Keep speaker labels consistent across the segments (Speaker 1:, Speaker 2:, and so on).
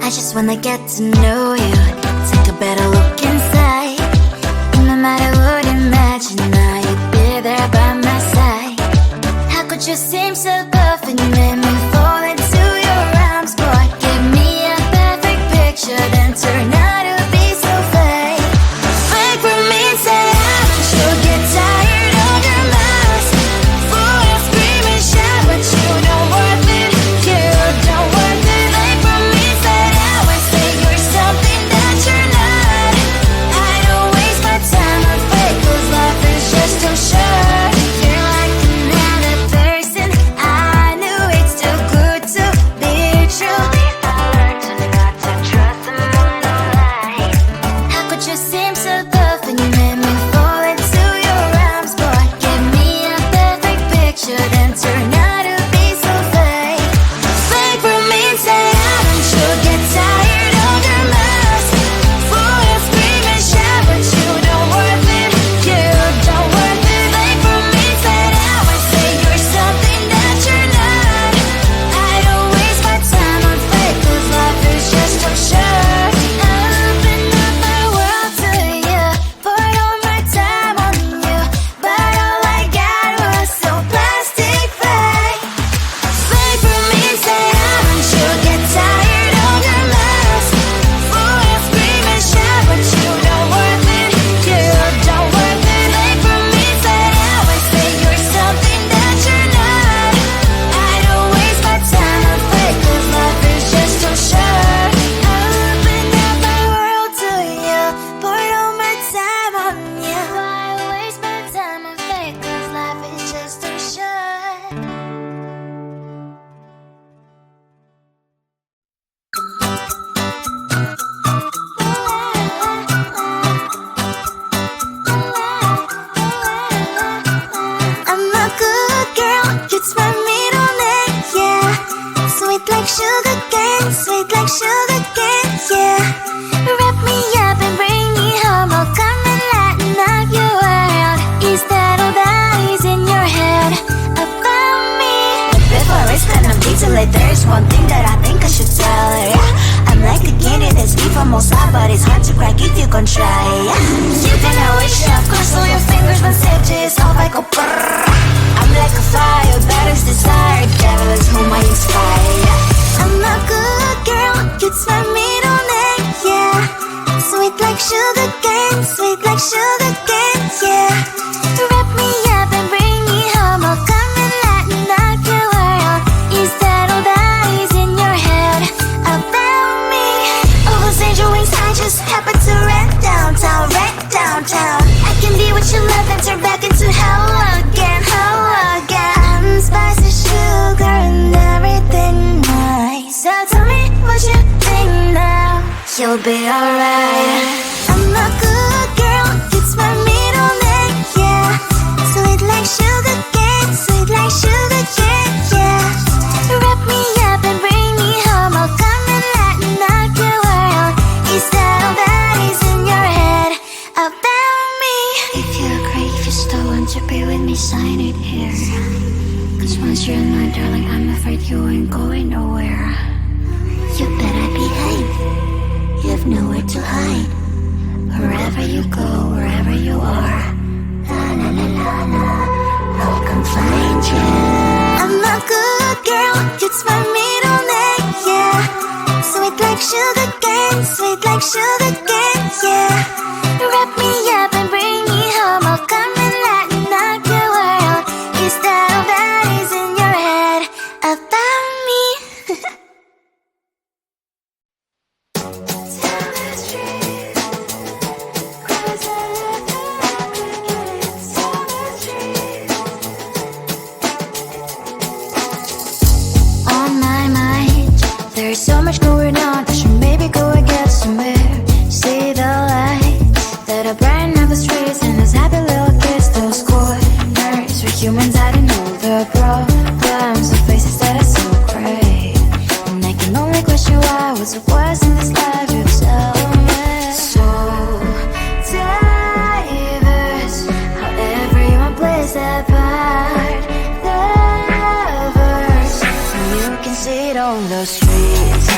Speaker 1: I just wanna get to know you, take a better look inside. No matter what, imagine now you'd be there by my side. How could you seem so perfect, you made me fall into your arms, boy. Give me a perfect picture, then turn out to be so fake. Fake for me, say you'll get tired of your lies. Full of scream and shout, but you don't worth it. You don't worth it. Fake for me, say you're something that you're not. I don't waste my time on fake, 'cause life is just too short. You're like another person. I knew it's too good to be true. I learned to not to trust someone online. How could you seem so perfect, you made me fall into your arms, boy. Give me a perfect picture, then turn out to be so fake. Fake for me, say don't you get tired of your lies. Full of scream and shout, but you don't worth it. You don't worth it. Fake for me, say you're something that you're not. I don't waste my time on fake, 'cause life is just too short. I opened up my world to you, poured all my time on you, but all I got was so plastic fake. Fake for me, say don't you get tired of your lies. Full of scream and shout, but you don't worth it. You don't worth it. Fake for me, say you're something that you're not. I don't waste my time on fake, 'cause life is just too short. I opened up my world to you, poured all my time on you. Why waste my time on fake, 'cause life is just too short. I'm a good girl, it's my middle name, yeah. Sweet like sugar cane, sweet like sugar cane, yeah. Wrap me up and bring me home, I'll come and lighten up your world. Is that all that is in your head about me? Before I start on detail, there's one thing that I think I should tell her, yeah. I'm like a candy that's deep from outside, but it's hard to crack if you can try, yeah. You can always shove, cross all your fingers when safety is off, I go brrrr. I'm like a fire, that is desire, devil is whom I inspire, yeah. I'm a good girl, it's my middle name, yeah. Sweet like sugar cane, sweet like sugar cane, yeah. Wrap me up and bring me home, I'll come and lighten up your world. Is that all that is in your head about me? All those angel wings I just happen to rent downtown, rent downtown. I can be what you love and turn back into hell again, hell again. I'm spicy sugar and everything nice. So tell me what you think now. You'll be alright. I'm a good girl, it's my middle name, yeah. Sweet like sugar cane, sweet like sugar cane, yeah. Wrap me up and bring me home, I'll come and lighten up your world. Is that all that is in your head about me? If you agree, if you still want to be with me, sign it here. 'Cause once you're in my darling, I'm afraid you ain't going nowhere. You better behave, you have nowhere to hide. Wherever you go, wherever you are, la la la la la, I'll come find you. I'm a good girl, it's my middle name, yeah. Sweet like sugar cane, sweet like sugar cane, yeah. Wrap me up and bring me home, I'll come and lighten up your world. Is that all that is in your head about me? On my mind, there's so much going on, I should maybe go and get somewhere. See the lights that are brighten up the streets, and those happy little kids, those corners where humans hiding all their problems, the faces that are so great. And I can only question why was it worse in this life, you tell me. So diverse, how everyone plays their part. The verse, you can see it on the streets.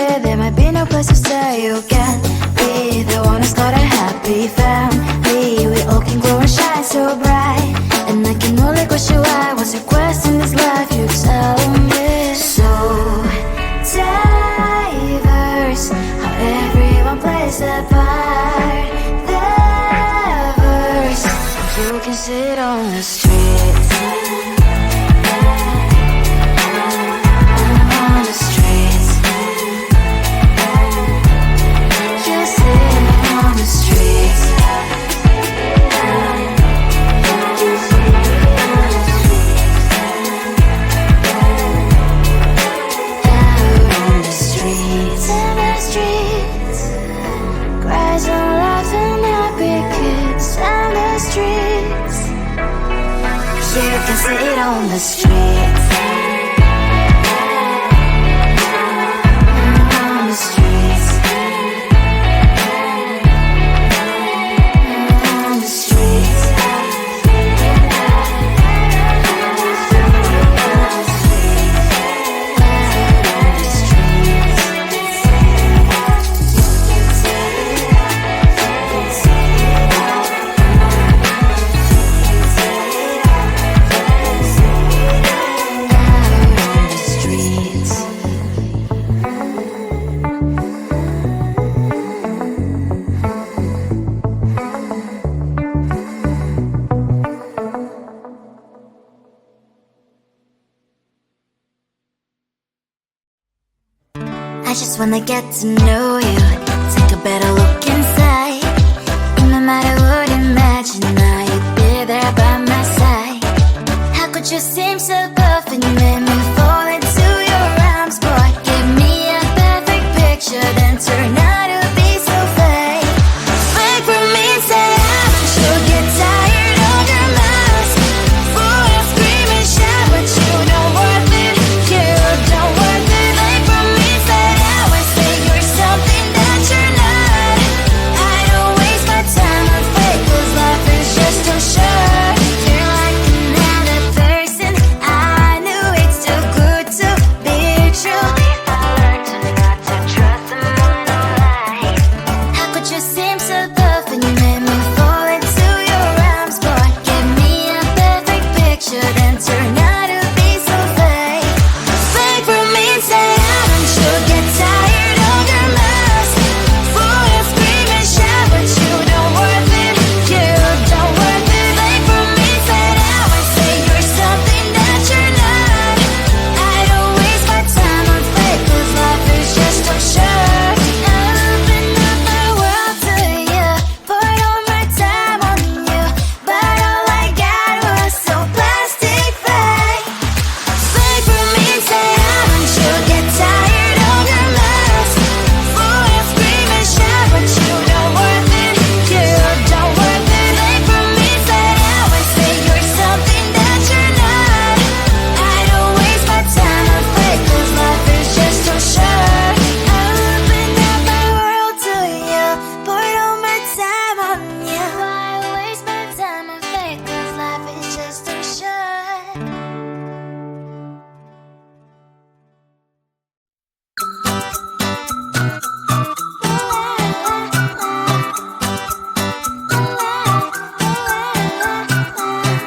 Speaker 1: where there might be no place to stay. You can be the one who's got a happy family. We all can grow and shine so bright, and I can only question why. What's your quest in this life? You tell me. So diverse, how everyone plays their part. Their verse, you can sit on the streets. On the streets, you sit on the streets. You can sit on the streets. On the streets. On the streets. I just wanna get to know you, take a better look inside. And no matter what, imagine now you'd be there by my side. How could you seem so perfect, you made me fall into your arms, boy. Give me a perfect picture, then turn out to be so fake. Fake for me, say I'm sure get tired of your mask. Full of scream and shout, but you don't worth it, you don't worth it. Fake for me, say you're something that you're not. I don't waste my time on fake, 'cause life is just too short. You're like another person, I knew it's too good to be true. At least I learned to not to trust someone, no lie. How could you seem so perfect, you made me fall into your arms, boy. Give me a perfect picture, then turn out to be so fake. Fake for me, say I'm sure get tired of your mask. Full of scream and shout, but you don't worth it, you don't worth it. Fake for me, say now I say you're something that you're not. I don't waste my time on fake, 'cause life is just too short. Open up my world to you, poured all my time on you, but all I got was so plastic fake. Fake for me, say I'm sure get tired of your mask. Full of scream and shout, but you don't worth it, you don't worth it. Fake for me, say now I say you're something that you're not. I don't waste my time on fake, 'cause life is just too short. Open up my world to you, poured all my time on you. Why waste my time on fake, 'cause life is just too short.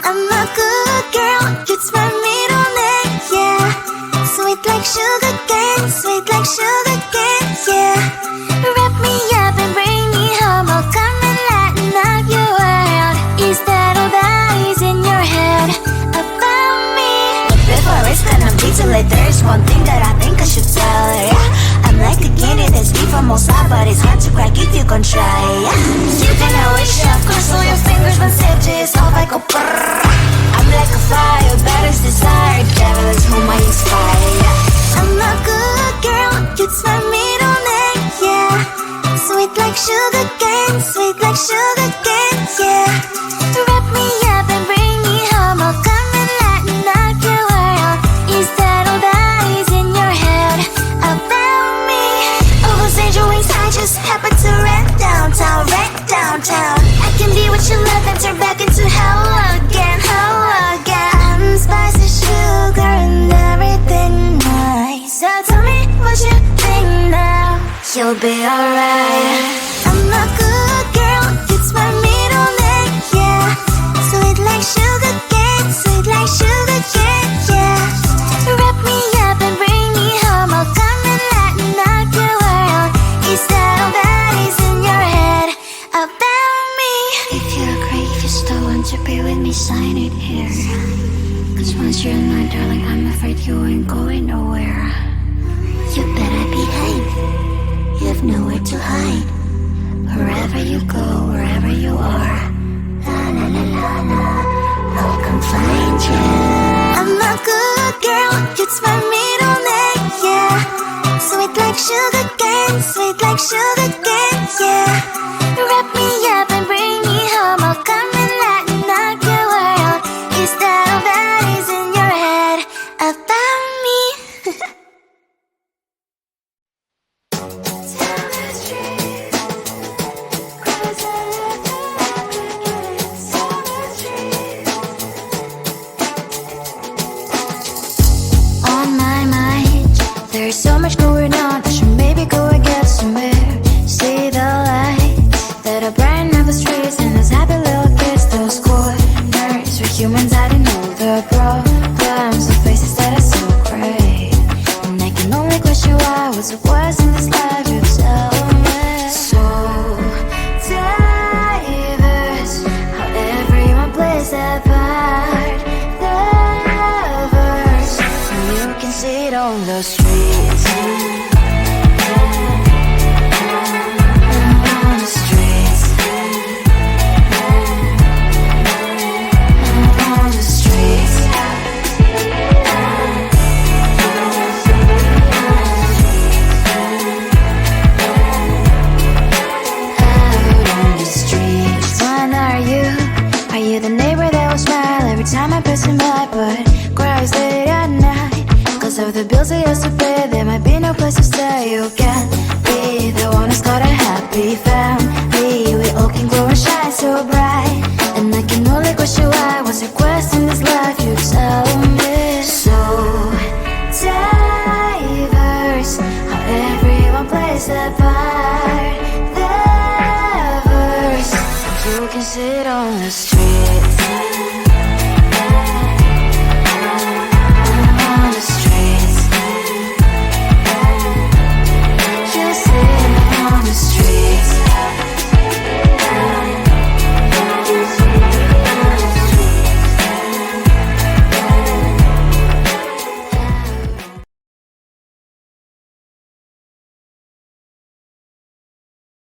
Speaker 1: I'm a good girl, it's my middle name, yeah. Sweet like sugar cane, sweet like sugar cane, yeah. Wrap me up and bring me home, I'll come and lighten up your world. Is that all that is in your head about me? But before I spend a detail, there's one thing that I think I should tell her, yeah. I'm like the candy that's deep from outside, but it's hard to crack if you can try, yeah. You can always shove, cross all your fingers, when safety is off, I go brrrr. I'm like a fire, battles desire, devil is whom I inspire. I'm a good girl, it's my middle name, yeah. Sweet like sugar cane, sweet like sugar cane, yeah. Wrap me up and bring me home, I'll come and lighten up your world. Is that all that is in your head about me? All those angel wings I just happen to rent downtown, I can be what you love and turn back into hell again, hell again. I'm spicy sugar and everything nice. So tell me what you think now. you'll be alright. I'm a good girl, it's my middle name, yeah. Sweet like sugar cane, sweet like sugar cane, yeah. Wrap me up and bring me home, I'll come and lighten up your world. Is that all that is in your head about me? If you agree, if you still want to be with me, sign it here. Cause once you're mine, darling, I'm afraid you ain't going nowhere. You better behave, you have nowhere to hide. Wherever you go, wherever you are, la la la la la, I'll come find you. I'm a good girl, it's my middle name, yeah. Sweet like sugar cane, sweet like sugar cane, yeah. Wrap me up and bring me home, I'll come and lighten up your world. Is that all that is in your head about me? On my mind, there's so much going on, I should maybe go and get some air. See the lights that are brighten up the streets, and those happy little kids, those corners where humans hiding all the problems, the faces that are so great. And I can only question why, what's the worst in this life, you tell me. So diverse, how everyone plays their part. The verse, and you can see it on the streets. On the streets. On the streets. Out on the streets. When are you? Are you the neighbor that will smile every time I pass him by, but cries late at night? Cause of the bills he has to pay, there might be no place to stay. You can't be the one who's got a happy family. We all can glow and shine so bright, and I can only question why, what's your quest in this life, you tell me. So diverse, how everyone plays their part.